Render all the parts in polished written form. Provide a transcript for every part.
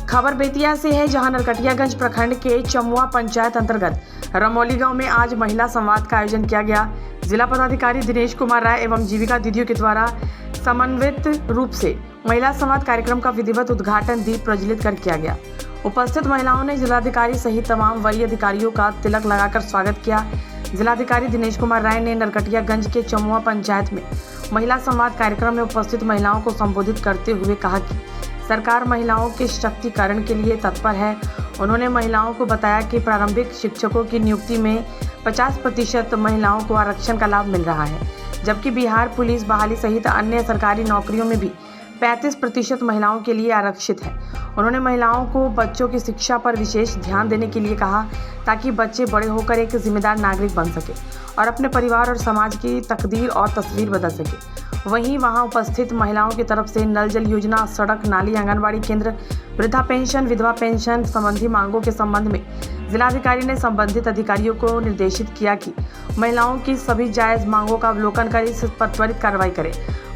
खबर बेतिया से है, जहां नरकटियागंज प्रखंड के चमुआ पंचायत अंतर्गत रमौली गांव में आज महिला संवाद का आयोजन किया गया। जिला पदाधिकारी दिनेश कुमार राय एवं जीविका दीदियों के द्वारा समन्वित रूप से महिला संवाद कार्यक्रम का विधिवत उद्घाटन दीप प्रज्वलित कर किया गया। उपस्थित महिलाओं ने जिलाधिकारी सहित तमाम वरीय अधिकारियों का तिलक लगाकर स्वागत किया। जिलाधिकारी दिनेश कुमार राय ने नरकटियागंज के चमुआ पंचायत में महिला संवाद कार्यक्रम में उपस्थित महिलाओं को संबोधित करते हुए कहा कि सरकार महिलाओं के सशक्तिकरण के लिए तत्पर है। उन्होंने महिलाओं को बताया कि प्रारंभिक शिक्षकों की नियुक्ति में 50% महिलाओं को आरक्षण का लाभ मिल रहा है, जबकि बिहार पुलिस बहाली सहित अन्य सरकारी नौकरियों में भी 35% महिलाओं के लिए आरक्षित है। उन्होंने महिलाओं को बच्चों की शिक्षा पर विशेष ध्यान देने के लिए कहा, ताकि बच्चे बड़े होकर एक जिम्मेदार नागरिक बन सके और अपने परिवार और समाज की तकदीर और तस्वीर बदल सके। वहीं वहां उपस्थित महिलाओं की तरफ से नल जल योजना, सड़क, नाली, आंगनबाड़ी केंद्र, वृद्धा पेंशन, विधवा पेंशन संबंधी मांगों के संबंध में जिलाधिकारी ने संबंधित अधिकारियों को निर्देशित किया कि महिलाओं की सभी जायज मांगों का अवलोकन कर इस पर त्वरित कार्रवाई करें।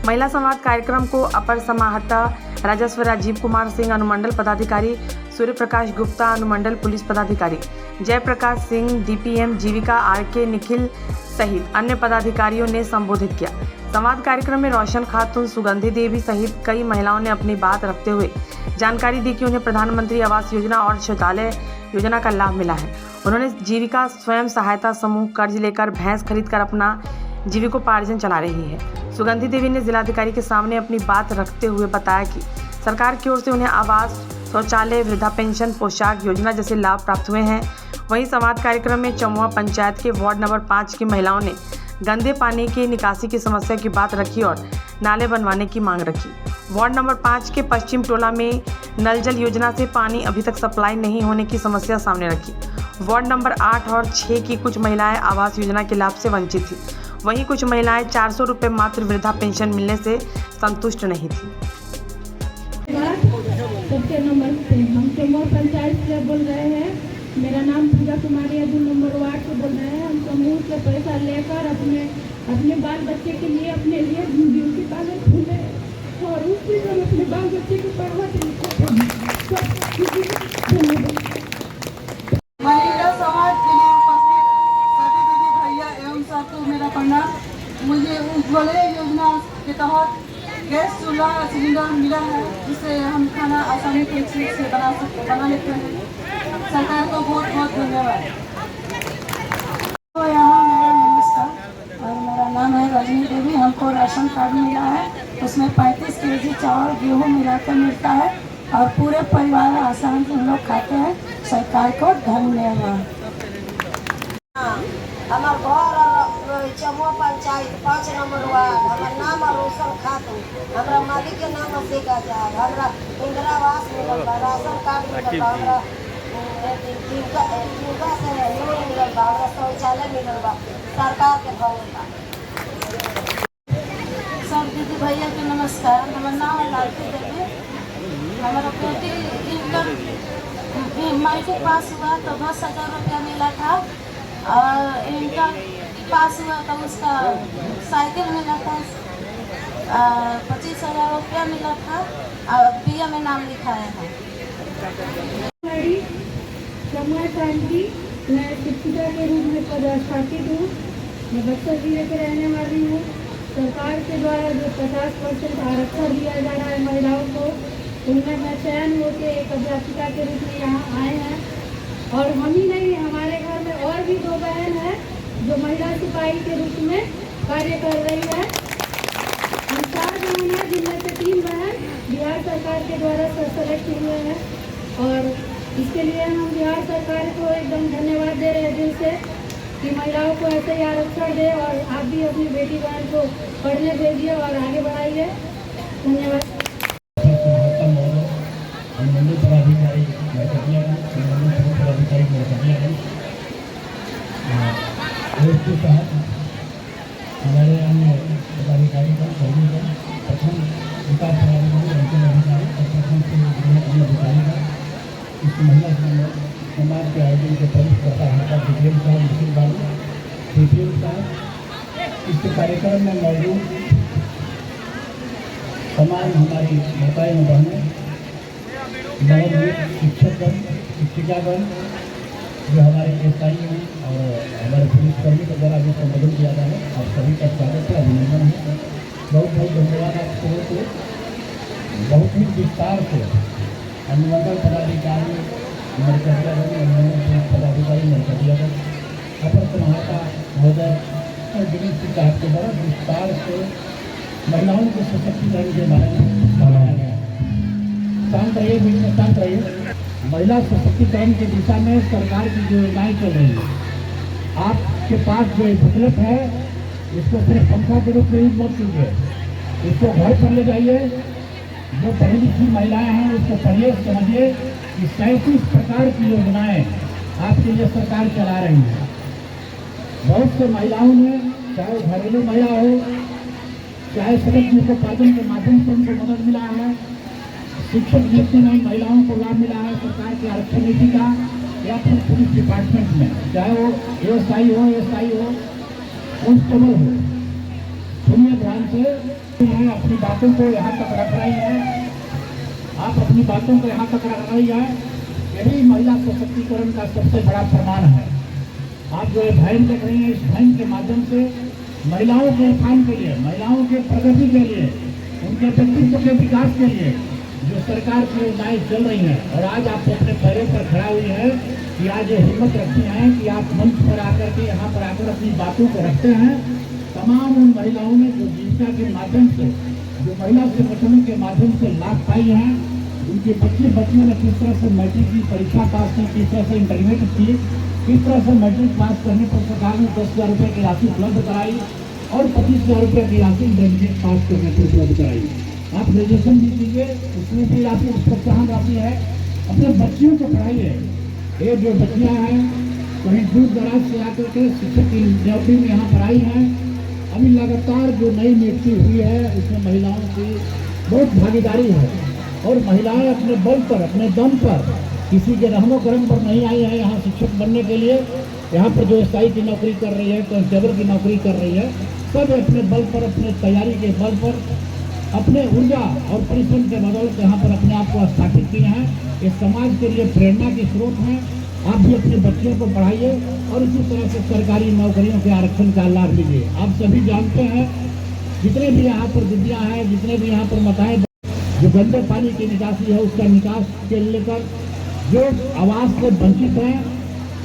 महिला संवाद कार्यक्रम को अपर समाहर्ता राजस्व राजीव कुमार सिंह, अनुमंडल पदाधिकारी सूर्य प्रकाश गुप्ता, अनुमंडल पुलिस पदाधिकारी जयप्रकाश सिंह, डीपीएम जीविका आरके निखिल सहित अन्य पदाधिकारियों ने संबोधित किया। संवाद कार्यक्रम में रोशन खातून, सुगंधी देवी सहित कई महिलाओं ने अपनी बात रखते हुए जानकारी दी कि उन्हें प्रधानमंत्री आवास योजना और शौचालय योजना का लाभ मिला है। उन्होंने जीविका स्वयं सहायता समूह कर्ज लेकर भैंस खरीदकर अपना जीविकोपार्जन चला रही है। सुगंधी देवी ने जिलाधिकारी के सामने अपनी बात रखते हुए बताया कि सरकार की ओर से उन्हें आवास, शौचालय, वृद्धा पेंशन, पोशाक योजना जैसे लाभ प्राप्त हुए हैं। वहीं संवाद कार्यक्रम में चमुआ पंचायत के वार्ड नंबर 5 की महिलाओं ने गंदे पानी की निकासी की समस्या की बात रखी और नाले बनवाने की मांग रखी। वार्ड नंबर 5 के पश्चिम टोला में नल जल योजना से पानी अभी तक सप्लाई नहीं होने की समस्या सामने रखी। वार्ड नंबर 8 और 6 की कुछ महिलाएं आवास योजना के लाभ से वंचित थी। वहीं कुछ महिलाएं 400 रुपये मात्र वृद्धा पेंशन मिलने से संतुष्ट नहीं थी। सबके नंबर से हम चमुआ पंचायत से बोल रहे हैं। मेरा नाम पूजा कुमारी है, 2 नंबर वार्ड से बोल रहे हैं। हम समूह से पैसा लेकर अपने बाल बच्चे के लिए, अपने लिए ब्यूटी पार्लर खोले और उससे हम अपने बाल बच्चे को पढ़वा के महिला समाज के लिए उपस्थित सभी दीदी भैया एवं सबको मेरा प्रणाम। मुझे उज्ज्वला योजना के तहत गैस चूल्हा सिलेंडर मिला है, जिससे हम खाना आसानी से बना लेते हैं। सरकार को बहुत बहुत धन्यवाद। तो यहाँ मेरा नमस्कार और मेरा नाम है रजनी देवी। हमको राशन कार्ड मिला है, उसमें 35 kg चावल गेहूँ मिलाकर मिलता है और पूरे परिवार आसान से हम लोग खाते हैं। सरकार को धन्यवाद। हमार घर चमुआ पंचायत 5 नंबर वार्ड। हमार नाम रोशन खातून। हमारा मालिक के नाम अशोक आजाद। हमारा इंदिरा आवास मिलल बा, राशन कार्ड मिलल बा, हमारा जीविका से लोन मिलल बा, हमारा शौचालय मिलल बा। सरकार के धन्यवाद। सब दीदी भैया के नमस्कार। हमारा नाम है लालती देवी। हमारा बेटी इंटर मैट्रिक पास हुआ तो 10,000 रुपया मिला था और इंटर पास हुआ तो उसका साइकिल मिला था, 25,000 रुपया मिला था और BA में नाम लिखाया है। चमुआ की मैं शिक्षिका के रूप में पदस्थापित हूँ। मैं बक्सर जिले के रहने वाली हूँ। सरकार के द्वारा जो 50% आरक्षण दिया जा रहा है महिलाओं को, उनमें मैं चयन होकर एक अध्यापिका के रूप में यहाँ आए हैं। और हम ही नहीं, हमारे घर में और भी 2 बहन हैं जो महिला सिपाही के रूप में कार्य कर रही है। हम 4 बहन हैं, जिनमें से 3 बहन बिहार सरकार के द्वारा सेलेक्ट हुए हैं और इसके लिए हम बिहार सरकार को एकदम धन्यवाद दे रहे हैं दिल से कि महिलाओं को ऐसे ही आरक्षण दे और आप भी अपनी बेटी बहन को पढ़ने भेजिए और आगे बढ़ाइए। धन्यवाद। अनुमंडल पदाधिकारी उसके साथ हमारे अन्य पदाधिकारी का सहयोग है। प्रथम विकास पदाधिकारी अंतिम अधिकारी और प्रथम से अन्य अधिकारी का इस महिला समाज के आयोजन के प्रमुख करता है डीपीएम साहब निखिल बाबू। डीपीएम साहब इस कार्यक्रम में मौजूद तमाम हमारी माताएं बहनें नवनियुक्त शिक्षकगण, शिक्षिकागण, जो हमारे एसआई हैं और हमारे पुलिसकर्मी के द्वारा जो संबोधन किया जा रहा है, आप सभी का स्वागत है, अभिनंदन है। बहुत बहुत धन्यवाद आप सभी को। बहुत ही विस्तार से अनुमंडल पदाधिकारी नरकटियागंज, अनुमंडल पदाधिकारी नरकटियागंज, अपर समाहर्ता महोदय और डीसी साहब के द्वारा विस्तार से महिलाओं के सशक्तिकरण के बारे में बताया गया। शांत रहिए, बीच में शांत रहिए। महिला सशक्तिकरण की दिशा में सरकार की जो योजनाएं चल रही है, आपके पास जो बुकलेट है इसको सिर्फ पंखा के रूप में यूज मत कीजिए, इसको घर पर ले जाइए। जो पढ़ी लिखी महिलाएं हैं उसको पढ़िए, समझिए कि 37 प्रकार की योजनाएं आपके लिए सरकार चला रही है। बहुत से महिलाओं ने, चाहे घरेलू महिला हो, चाहे सड़क निकोपार्जन के माध्यम से उनको मदद मिला है, शिक्षक नीति में महिलाओं को लाभ मिला है सरकार की आरक्षण नीति का, या फिर पुलिस डिपार्टमेंट में, चाहे वो एएसआई हो, एसआई हो, कांस्टेबल हो। सुनिए ध्यान से, अपनी बातों को यहाँ तक रख रही है, आप अपनी बातों को यहाँ तक रख रही है। यही महिला सशक्तिकरण का सबसे बड़ा प्रमाण है। आप जो बहन देख रही हैं, इस बहन के माध्यम से महिलाओं के उत्थान के लिए, महिलाओं के प्रगति के लिए, उनके व्यक्तित्व के विकास के लिए जो सरकार की योजनाएं चल रही हैं, और आज आप अपने पैरों पर खड़ा हुई है कि आज ये हिम्मत रखती हैं कि आप मंच पर आकर के, यहाँ पर आकर अपनी बातों को रखते हैं। तमाम उन महिलाओं ने जो जीविका के माध्यम से, जो महिला संगठनों के माध्यम से लाभ पाई हैं, उनके बच्चियों ने किस तरह से मैट्रिक की परीक्षा पास की, किस तरह से इंटरमीडिएट की, किस तरह से मैट्रिक पास करने पर सरकार ने 10,000 रुपये की राशि उपलब्ध कराई और 25,000 रुपये की राशि इंटरमीडिएट पास करने पर उपलब्ध कराई। आप ग्रेजुएशन भी कीजिए, उसमें भी राशि प्रोत्साहन राशि है। अपने बच्चियों को पढ़ाइए। ये जो बच्चियाँ हैं कहीं दूर दराज से आकर के शिक्षक की नौकरी में यहाँ पर आई हैं। अभी लगातार जो नई नियुक्ति हुई है उसमें महिलाओं की बहुत भागीदारी है, और महिलाएं अपने बल पर, अपने दम पर, किसी के रहमो करम पर नहीं आई है यहाँ शिक्षक बनने के लिए। यहाँ पर जो एसआई की नौकरी कर रही है, कांस्टेबल की नौकरी कर रही है, सब अपने बल पर, अपने तैयारी के बल पर, अपने ऊर्जा और परिश्रम के बदौलत यहाँ पर अपने आप को स्थापित किए हैं। ये समाज के लिए प्रेरणा के स्रोत हैं। आप भी अपने बच्चों को पढ़ाइए और इसी तरह से सरकारी नौकरियों के आरक्षण का लाभ लीजिए। आप सभी जानते हैं, जितने भी यहाँ पर दीदियाँ हैं, जितने भी यहाँ पर माताएं, जो गंदे पानी की निकासी है उसका निकास के लेकर, जो आवास से वंचित हैं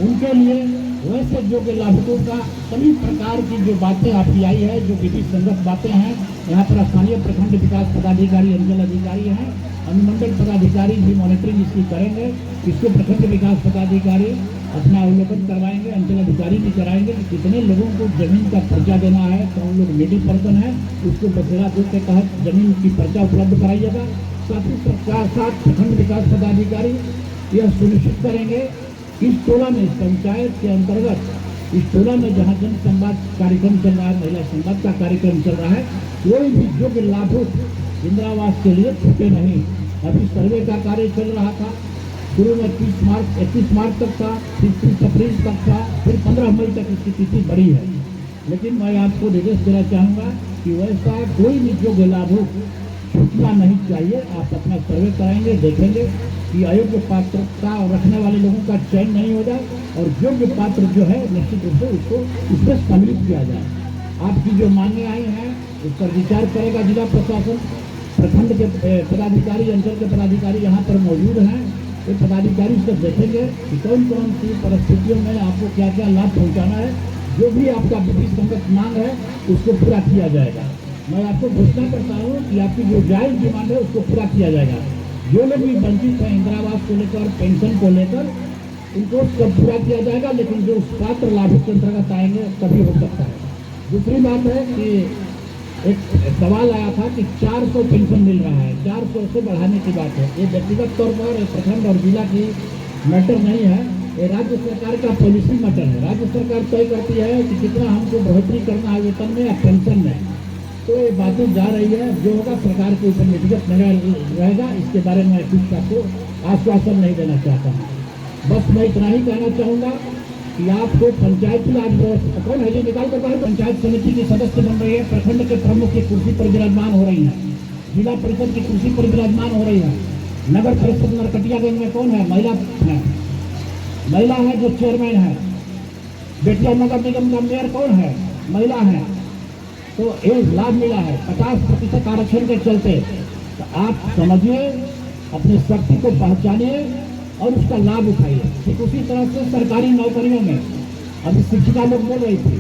उनके लिए, वैसे योग्य लाभुकों का सभी प्रकार की जो बातें आपकी आई है, जो विधि संगत बातें हैं, यहाँ पर स्थानीय प्रखंड विकास पदाधिकारी, अंचल अधिकारी हैं, अनुमंडल पदाधिकारी भी मॉनिटरिंग इसकी करेंगे। इसको प्रखंड विकास पदाधिकारी अपना अवलोकन करवाएंगे, अंचल अधिकारी भी कराएंगे कि कितने लोगों को जमीन का पर्चा देना है, कौन लोग नीडी पर्सन है, उसको बसेरा 2 के तहत जमीन की पर्चा उपलब्ध कराइएगा। साथ ही साथ प्रखंड विकास पदाधिकारी यह सुनिश्चित करेंगे इस टोला में, इस पंचायत के अंतर्गत इस टोला में जहाँ जन संवाद कार्यक्रम चल रहा है, महिला संवाद का कार्यक्रम चल रहा है, कोई भी योग्य लाभुक इंदिरावास के लिए छूटे नहीं। अभी सर्वे का कार्य चल रहा था, शुरू में 31 मार्च तक था, फिर 30 अप्रैल तक था, फिर 15 मई तक इसकी तिथि बढ़ी है। लेकिन मैं आपको निर्देश देना चाहूँगा कि वैसा कोई भी योग्य लाभुक छूटना नहीं चाहिए। आप अपना सर्वे कराएंगे, देखेंगे कि अयोग्य पात्रता रखने वाले लोगों का चयन नहीं हो जाए और योग्य पात्र जो है निश्चित रूप से उसको इसमें सम्मिलित किया जाए। आपकी जो मांगे आई हैं उस पर विचार करेगा जिला प्रशासन, प्रखंड के पदाधिकारी, अंचल के पदाधिकारी यहाँ पर मौजूद हैं। ये पदाधिकारी सब देखेंगे कि कौन कौन सी परिस्थितियों में आपको क्या क्या लाभ पहुँचाना है। जो भी आपका विधि संगत मांग है उसको पूरा किया जाएगा। मैं आपको घोषणा करता हूँ कि आपकी जो जायज डिमांड है उसको पूरा किया जाएगा। जो लोग भी वंचित हैं इंदिरावास को लेकर, पेंशन को लेकर, उनको सब पूरा किया जाएगा। लेकिन जो पात्र लाभुक के अंतर्गत आएंगे तभी हो सकता है। दूसरी बात है कि एक सवाल आया था कि 400 पेंशन मिल रहा है, 400 से बढ़ाने की बात है। ये व्यक्तिगत तौर पर प्रखंड और जिला की मैटर नहीं है, ये राज्य सरकार का पॉलिसी मैटर है। राज्य सरकार तय करती है कि कितना हमको बढ़ोतरी करना है वेतन में या पेंशन में। तो ये बातें जा रही है, जो होगा सरकार के ऊपर व्यक्तिगत निर्णय रहेगा। इसके बारे में कुछ आपको आश्वासन नहीं देना चाहता हूँ। बस मैं इतना ही कहना चाहूँगा कि आपको पंचायती राज व्यवस्था कौन है जो निकाल कर पंचायत समिति की सदस्य बन रही है, प्रखंड के प्रमुख की कुर्सी पर विराजमान हो रही है, जिला परिषद की कुर्सी पर विराजमान हो रही है, नगर परिषद नरकटियागंज में कौन है? महिला है, महिला है जो चेयरमैन है। बेटिया नगर निगम का मेयर कौन है? महिला है। तो ये लाभ मिला है 50% आरक्षण के चलते। तो आप समझिए, अपनी शक्ति को पहचानिए और उसका लाभ उठाइए। ठीक उसी तरह से सरकारी नौकरियों में अभी शिक्षिका लोग बोल रही थी,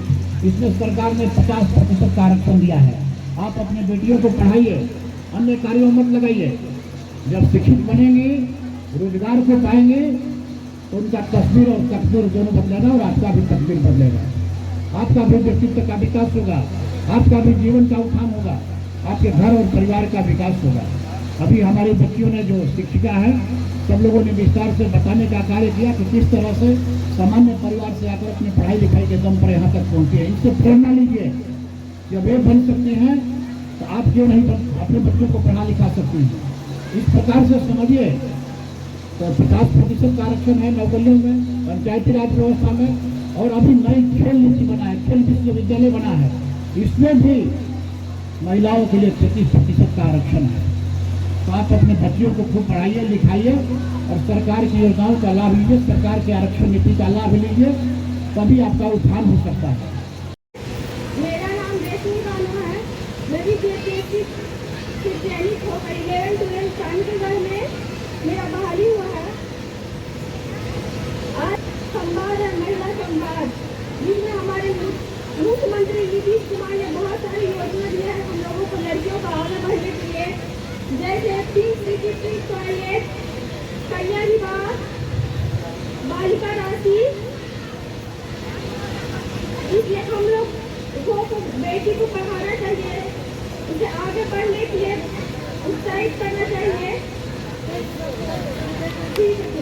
इसमें सरकार ने 50% का आरक्षण दिया है। आप अपने बेटियों को पढ़ाइए, अन्य कार्यों मत लगाइए। जब शिक्षित बनेंगे, रोजगार को पाएंगे, तो उनका तस्वीर और तकदीर दोनों बदलेगा और आपका भी तकदीर बदलेगा। आपका भी व्यक्तित्व का विकास होगा, आपका भी जीवन का उत्थान होगा, आपके घर और परिवार का विकास होगा। अभी हमारी बच्चियों ने, जो शिक्षिका है, सब लोगों ने विस्तार से बताने का कार्य किया कि किस तरह से सामान्य परिवार से आकर अपनी पढ़ाई लिखाई के दम पर यहाँ तक पहुँचे। इनसे प्रेरणा लीजिए। जब वे बन सकते हैं तो आप क्यों नहीं अपने बच्चों को पढ़ा लिखा सकते हैं? इस प्रकार से समझिए। तो 50% का आरक्षण है नौकरियों में, पंचायती राज व्यवस्था में, और अभी नई खेल नीति बना है, खेल विश्वविद्यालय बना है, इसमें भी महिलाओं के लिए 33% का आरक्षण है। तो आप अपने बच्चियों को खूब पढ़ाइए लिखाइए और सरकार की योजनाओं का लाभ लीजिए, सरकार के आरक्षण नीति का लाभ लीजिए, तभी आपका उत्थान हो सकता है। मेरा नाम रेशमी बानो है। मैं भी बीएससी से चयनित होकर 11-12 चांदीगढ़ में मेरा बहाली हुआ है। आज संवाद है, महिला संवाद, जिसमें हमारे मुख्यमंत्री नीतीश कुमार ने बहुत सारी योजना दिया है हम लोगों को लड़कियों का आगे बढ़ने के लिए, जैसे 3 टॉयलेट, कन्या विवाह, बालिका राशि। इसलिए हम लोग को बेटी को पढ़ाना चाहिए, उसे आगे बढ़ने के लिए उत्साहित करना चाहिए। ठीक है।